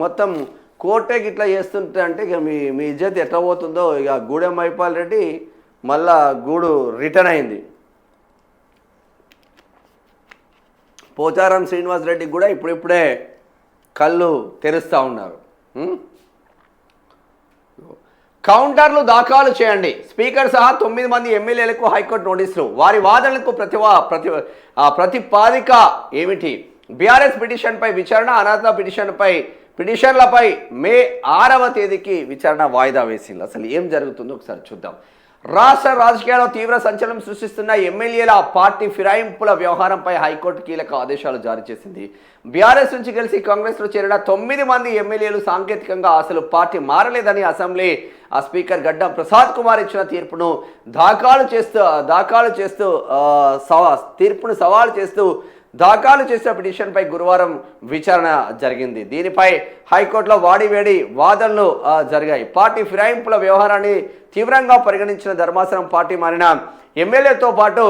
మొత్తం కోర్టుకి ఇట్లా చేస్తుంటే అంటే ఇక మీ మీ ఇజ్జత్ ఎట్లా పోతుందో ఇక గూడెం మైపాల్ రెడ్డి మళ్ళా గూడు రిటర్న్ అయింది. పోచారం శ్రీనివాస్ రెడ్డికి కూడా ఇప్పుడిప్పుడే కళ్ళు తెరుస్తూ ఉన్నారు. కౌంటర్లు దాఖలు చేయండి. స్పీకర్ సహా 9 మంది ఎమ్మెల్యేలకు హైకోర్టు నోటీసులు. వారి వాదనలకు ప్రతిపాదిక ఏమిటి? బీఆర్ఎస్ పిటిషన్పై విచారణ, అనర్హత పిటిషన్లపై మే 6వ తేదీకి విచారణ వాయిదా వేసింది. అసలు ఏం జరుగుతుందో ఒకసారి చూద్దాం. రాష్ట్ర రాజకీయాల్లో తీవ్ర సంచలనం సృష్టిస్తున్న ఎమ్మెల్యేల పార్టీ ఫిరాయింపుల వ్యవహారంపై హైకోర్టు కీలక ఆదేశాలు జారీ చేసింది. బీఆర్ఎస్ నుంచి కలిసి కాంగ్రెస్లో చేరిన 9 మంది ఎమ్మెల్యేలు సాంకేతికంగా అసలు పార్టీ మారలేదని అసెంబ్లీ స్పీకర్ గడ్డం ప్రసాద్ కుమార్ ఇచ్చిన తీర్పును సవాలు చేస్తూ దాఖలు చేసిన పిటిషన్పై గురువారం విచారణ జరిగింది. దీనిపై హైకోర్టులో వాడివేడి వాదనలు జరిగాయి. పార్టీ ఫిరాయింపుల వ్యవహారాన్ని తీవ్రంగా పరిగణించిన ధర్మాసనం పార్టీ మారిన ఎమ్మెల్యేతో పాటు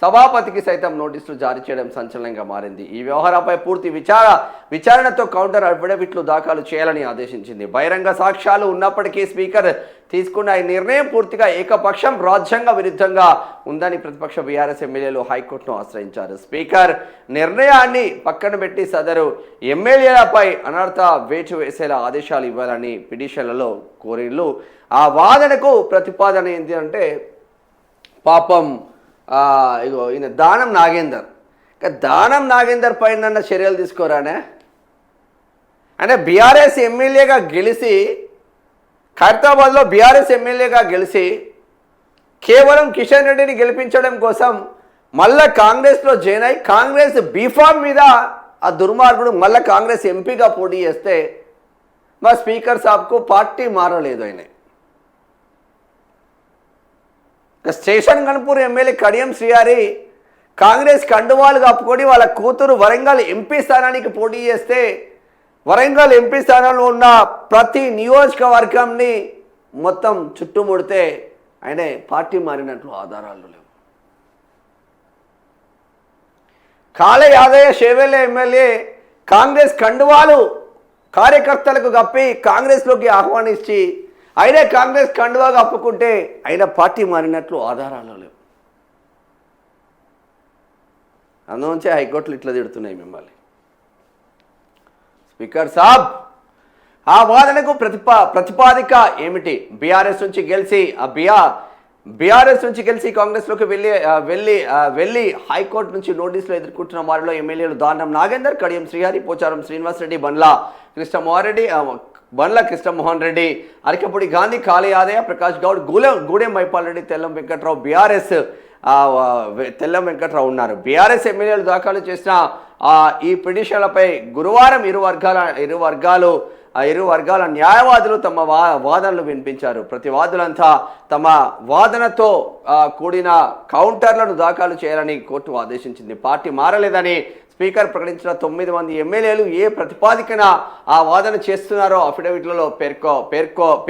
సభాపతికి సైతం నోటీసులు జారీ చేయడం సంచలనంగా మారింది. ఈ వ్యవహారంపై పూర్తి విచారణతో కౌంటర్ అఫిడవిట్లు దాఖలు చేయాలని ఆదేశించింది. బహిరంగ సాక్ష్యాలు ఉన్నప్పటికీ స్పీకర్ తీసుకున్న ఈ నిర్ణయం పూర్తిగా ఏకపక్షం, రాజ్యాంగ విరుద్ధంగా ఉందని ప్రతిపక్ష బీఆర్ఎస్ ఎమ్మెల్యేలు హైకోర్టును ఆశ్రయించారు. స్పీకర్ నిర్ణయాన్ని పక్కన పెట్టి సదరు ఎమ్మెల్యేలపై అనర్హత వేటు వేసేలా ఆదేశాలు ఇవ్వాలని పిటిషన్లలో కోరిళ్ళు. ఆ వాదనకు ప్రతిపాదన ఏంటి అంటే పాపం ఇగో ఈయన దానం నాగేందర్ పైన చర్యలు తీసుకోరానే. అంటే బీఆర్ఎస్ ఎమ్మెల్యేగా గెలిచి ఖైరతాబాద్లో బీఆర్ఎస్ ఎమ్మెల్యేగా గెలిచి కేవలం కిషన్ రెడ్డిని గెలిపించడం కోసం మళ్ళా కాంగ్రెస్లో జాయిన్ అయి కాంగ్రెస్ బీఫామ్ మీద ఆ దుర్మార్గుడు మళ్ళీ కాంగ్రెస్ ఎంపీగా పోటీ చేస్తే మా స్పీకర్ సాబ్కు పార్టీ మారలేదు. ఆయన స్టేషన్ గన్పూర్ ఎమ్మెల్యే కడియం శ్రీహరి కాంగ్రెస్ కండువాలు కప్పుకొని వాళ్ళ కూతురు వరంగల్ ఎంపీ స్థానానికి పోటీ చేస్తే వరంగల్ ఎంపీ స్థానంలో ఉన్న ప్రతి నియోజకవర్గంని మొత్తం చుట్టుముడితే ఆయన పార్టీ మారినట్లు ఆధారాలు లేవు. కాళ యాదయ్య షేవెల్లె ఎమ్మెల్యే కాంగ్రెస్ కండువాలు కార్యకర్తలకు కప్పి కాంగ్రెస్లోకి ఆహ్వానించి అయినా కాంగ్రెస్ కండువా కప్పుకుంటే అయినా పార్టీ మారినట్లు ఆధారాలు లేవు. అందులోంచే హైకోర్టులు ఇట్లా తిడుతున్నాయి మిమ్మల్ని. స్పీకర్ సాబ్ ఆ వాదనకు ప్రతిపాదిక ఏమిటి? బీఆర్ఎస్ నుంచి గెలిచి కాంగ్రెస్లోకి వెళ్ళి హైకోర్టు నుంచి నోటీసులు ఎదుర్కొంటున్న వారిలో ఎమ్మెల్యేలు దానం నాగేందర్, కడియం శ్రీహరి, పోచారం శ్రీనివాస్ రెడ్డి, బండ్ల కృష్ణమోహన్ రెడ్డి, అరికపూడి గాంధీ, కాళ యాదయ్య, ప్రకాష్ గౌడ్, గూడెం మైపాల్ రెడ్డి, తెల్లం వెంకట్రావు, బీఆర్ఎస్ తెల్లం వెంకట్రావు ఉన్నారు. బీఆర్ఎస్ ఎమ్మెల్యేలు దాఖలు చేసిన ఈ పిటిషన్లపై గురువారం ఇరు వర్గాల న్యాయవాదులు తమ వాదనలు వినిపించారు. ప్రతివాదులంతా తమ వాదనతో కూడిన కౌంటర్లను దాఖలు చేయాలని కోర్టు ఆదేశించింది. పార్టీ మారలేదని స్పీకర్ ప్రకటించిన 9 మంది ఎమ్మెల్యేలు ఏ ప్రతిపాదికన ఆ వాదన చేస్తున్నారో అఫిడవిట్లలో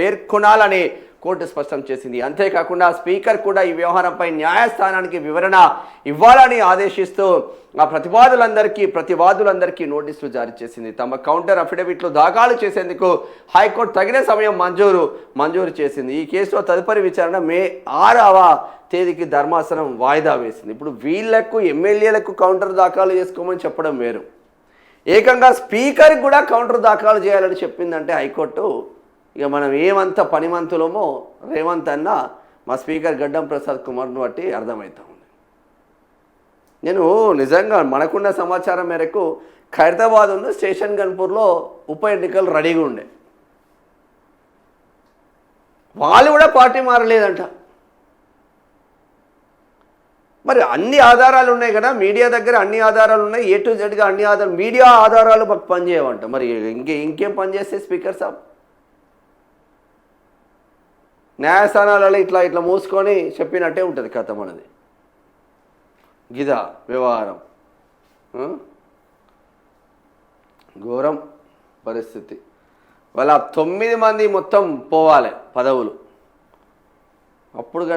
పేర్కొనాలని కోర్టు స్పష్టం చేసింది. అంతేకాకుండా స్పీకర్ కూడా ఈ వ్యవహారంపై న్యాయస్థానానికి వివరణ ఇవ్వాలని ఆదేశిస్తూ ఆ ప్రతివాదులందరికీ నోటీసులు జారీ చేసింది. తమ కౌంటర్ అఫిడవిట్లు దాఖలు చేసేందుకు హైకోర్టు తగిన సమయం మంజూరు చేసింది. ఈ కేసులో తదుపరి విచారణ మే 6వ తేదీకి ధర్మాసనం వాయిదా వేసింది. ఇప్పుడు వీళ్లకు ఎమ్మెల్యేలకు కౌంటర్ దాఖలు చేసుకోమని చెప్పడం వేరు, ఏకంగా స్పీకర్కి కూడా కౌంటర్ దాఖలు చేయాలని చెప్పిందంటే హైకోర్టు ఇక మనం ఏమంత పనిమంతులమో రేవంత్ అన్న మా స్పీకర్ గడ్డం ప్రసాద్ కుమార్ను బట్టి అర్థమవుతా ఉంది. నేను నిజంగా మనకున్న సమాచారం మేరకు ఖైరతాబాద్ ఉన్న స్టేషన్ గన్పూర్లో ఉప ఎన్నికలు రెడీగా ఉండే, వాళ్ళు కూడా పార్టీ మారలేదంట. మరి అన్ని ఆధారాలు ఉన్నాయి కదా, మీడియా దగ్గర అన్ని ఆధారాలు ఉన్నాయి, ఏ టు జెడ్గా అన్ని ఆధారాలు, మీడియా ఆధారాలు మాకు పనిచేయవంట. మరి ఇంకేం పనిచేస్తే స్పీకర్ సాబ్ న్యాయస్థానాలలో ఇట్లా మూసుకొని చెప్పినట్టే ఉంటుంది కథ మనది. గిదా వ్యవహారం ఘోరం పరిస్థితి. వాళ్ళ 9 మంది మొత్తం పోవాలి పదవులు. అప్పుడు